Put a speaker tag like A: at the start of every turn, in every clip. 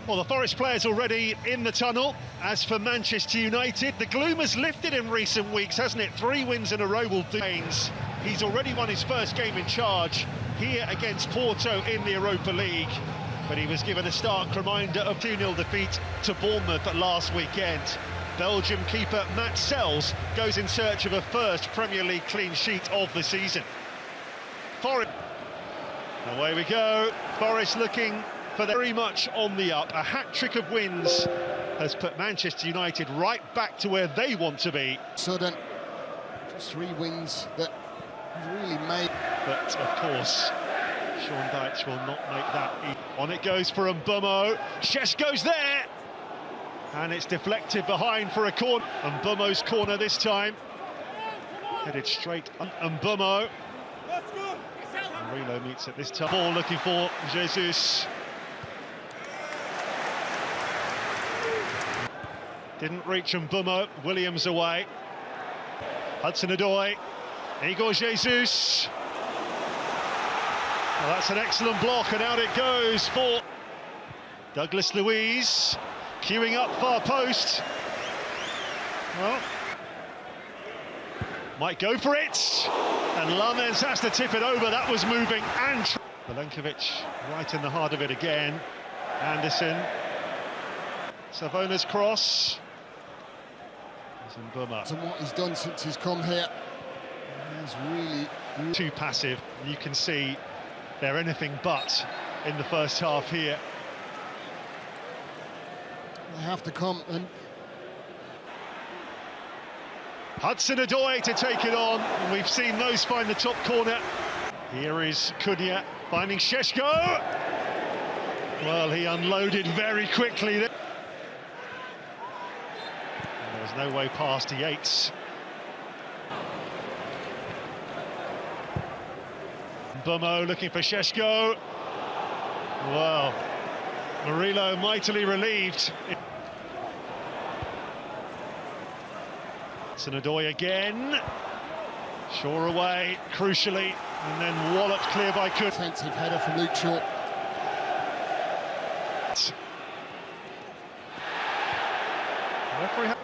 A: Well, the Forest players already in the tunnel. As for Manchester United, the gloom has lifted in recent weeks, hasn't it? 3 wins in a row will do. He's already won his first game in charge here against Porto in the Europa League. But he was given a stark reminder of 2-0 defeat to Bournemouth last weekend. Belgium keeper Matt Sells goes in search of a first Premier League clean sheet of the season. Forest. Away we go. Forest looking for very much on the up. A hat-trick of wins has put Manchester United right back to where they want to be.
B: Sudden, just 3 wins that really made.
A: But of course, Sean Dyche will not make that easy. On it goes for Mbeumo. Šeško's there, and it's deflected behind for a corner. Mbeumo's corner this time, headed straight. Mbeumo. Relo meets it this time. Ball looking for Jesus. Didn't reach Mbeumo. Williams away. Hudson-Odoi. Igor Jesus. Well, that's an excellent block, and out it goes for Douglas Luiz. Queuing up far post. Well, might go for it. And Lamens has to tip it over. That was moving. And Milenkovic right in the heart of it again. Anderson. Savona's cross. Mbeumo.
B: And what he's done since he's come here, he's really
A: too passive. You can see they're anything but in the first half here.
B: They have to come and
A: Hudson-Odoi to take it on. And we've seen those find the top corner. Here is Cunha finding Šeško. Well, he unloaded very quickly there. There's no way past Yates. Mbeumo looking for Šeško. Well, Murillo mightily relieved. Hudson-Odoi again. Shaw away, crucially, and then walloped clear by Cunha.
B: Offensive header from Luke Shaw.
A: Referee.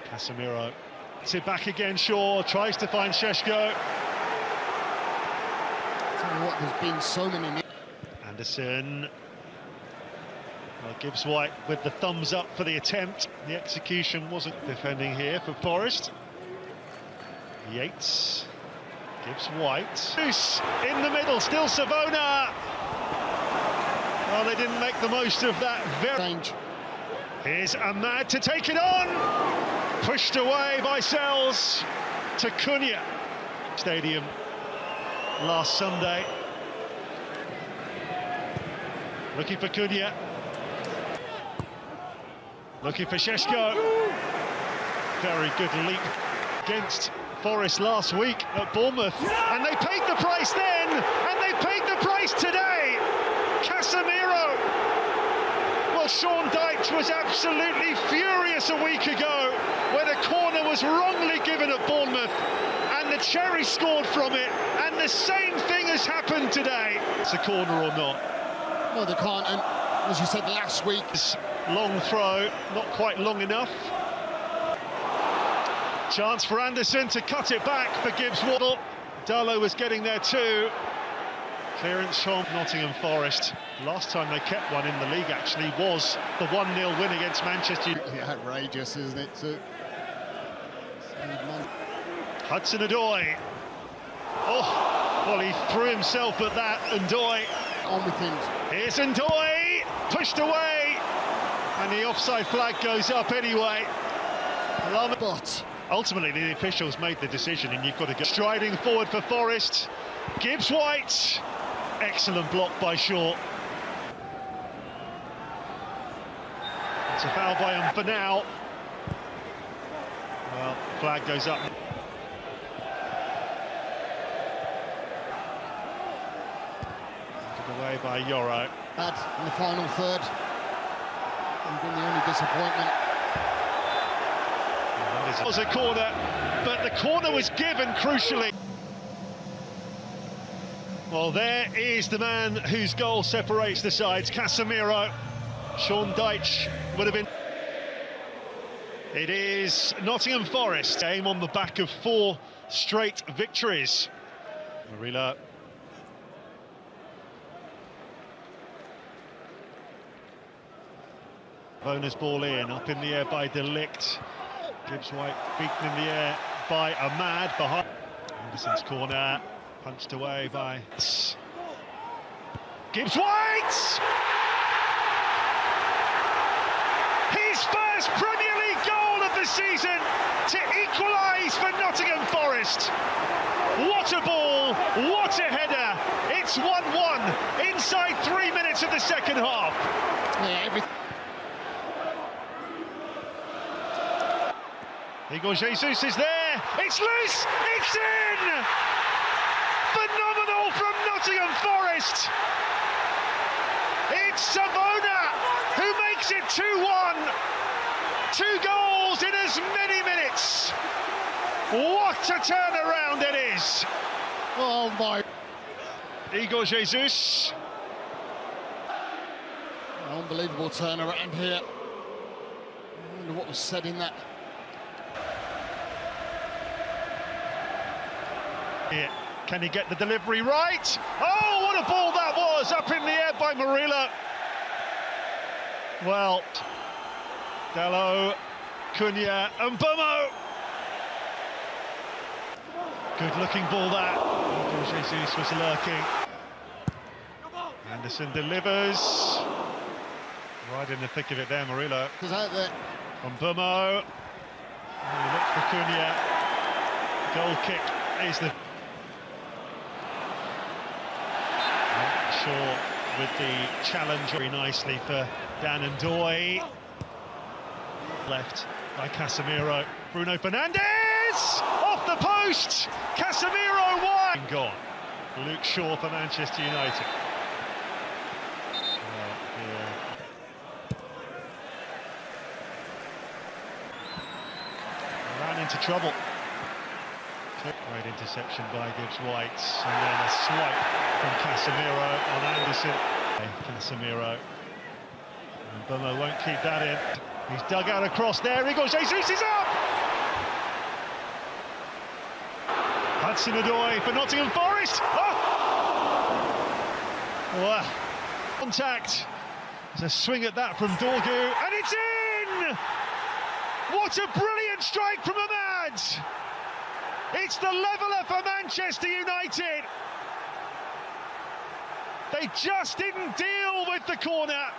A: Casemiro. It's back again, Shaw tries to find Šeško.
B: Tell you what, there's been so many.
A: Anderson. Well, Gibbs White with the thumbs up for the attempt. The execution wasn't defending here for Forest. Yates. Gibbs White. Loose in the middle, still Savona. Well, they didn't make the most of that. Range. Here's Ahmad to take it on. Pushed away by Sells to Cunha. Stadium last Sunday. Looking for Cunha. Looking for Šeško. Very good leap against Forest last week at Bournemouth. And they paid the price then, and they paid the price today. Casemiro. Well, Sean Dyche was absolutely furious a week ago when a corner was wrongly given at Bournemouth and the Cherry scored from it, and the same thing has happened today. It's a corner or not?
B: No, they can't, and as you said last week,
A: long throw, not quite long enough. Chance for Anderson to cut it back for Gibbs Waddle. Darlow was getting there too. Clearance from Nottingham Forest. Last time they kept one in the league actually was the 1-0 win against Manchester United.
B: Yeah, outrageous, isn't it?
A: Hudson-Odoi. Oh, well, he threw himself at that. Ndoi.
B: On with things.
A: Here's Ndoi, pushed away, and the offside flag goes up anyway.
B: But
A: ultimately, the officials made the decision, and you've got to go. Striding forward for Forest. Gibbs White. Excellent block by Shaw. It's a foul by him for now. Well, flag goes up. Away by Yoro.
B: Bad in the final third. And been the only disappointment.
A: It was a corner, but the corner was given crucially. Well, there is the man whose goal separates the sides, Casemiro. Sean Dyche would have been... It is Nottingham Forest, game on the back of 4 straight victories. Marilla. Bona's ball in, up in the air by De Ligt. Gibbs White beaten in the air by Ahmad behind. Anderson's corner, punched away by Gibbs White! His first Premier League goal of the season to equalise for Nottingham Forest. What a ball, what a header. It's 1-1 inside 3 minutes of the second half.
B: Yeah,
A: Igor Jesus is there, it's loose, it's in! Phenomenal from Nottingham Forest! It's Savona who makes it 2-1! 2 goals in as many minutes! What a turnaround it is!
B: oh my...
A: Igor Jesus.
B: An unbelievable turnaround here. I wonder what was said in that.
A: Here, can he get the delivery right? Oh, what a ball that was, up in the air by Marilla. Well, Dalot, Cunha and Bomo. Good looking ball that. Jesus was lurking. Anderson delivers. Right in the thick of it there, Marilla.
B: Because out there.
A: On Bomo. He looks for Cunha. Goal kick is the... Shaw with the challenge very nicely for Dan and Doy. Left by Casemiro. Bruno Fernandes! Off the post! Casemiro wide! Gone. Luke Shaw for Manchester United. Ran into trouble. Great interception by Gibbs White, and then a swipe from Casemiro on Anderson. Casemiro. And Bomo won't keep that in. He's dug out across there. Igor Jesus is up! Hudson-Odoi for Nottingham Forest. Oh! Wow. Contact. There's a swing at that from Dorgu, and it's in! What a brilliant strike from Ahmad! It's the leveller for Manchester United. They just didn't deal with the corner.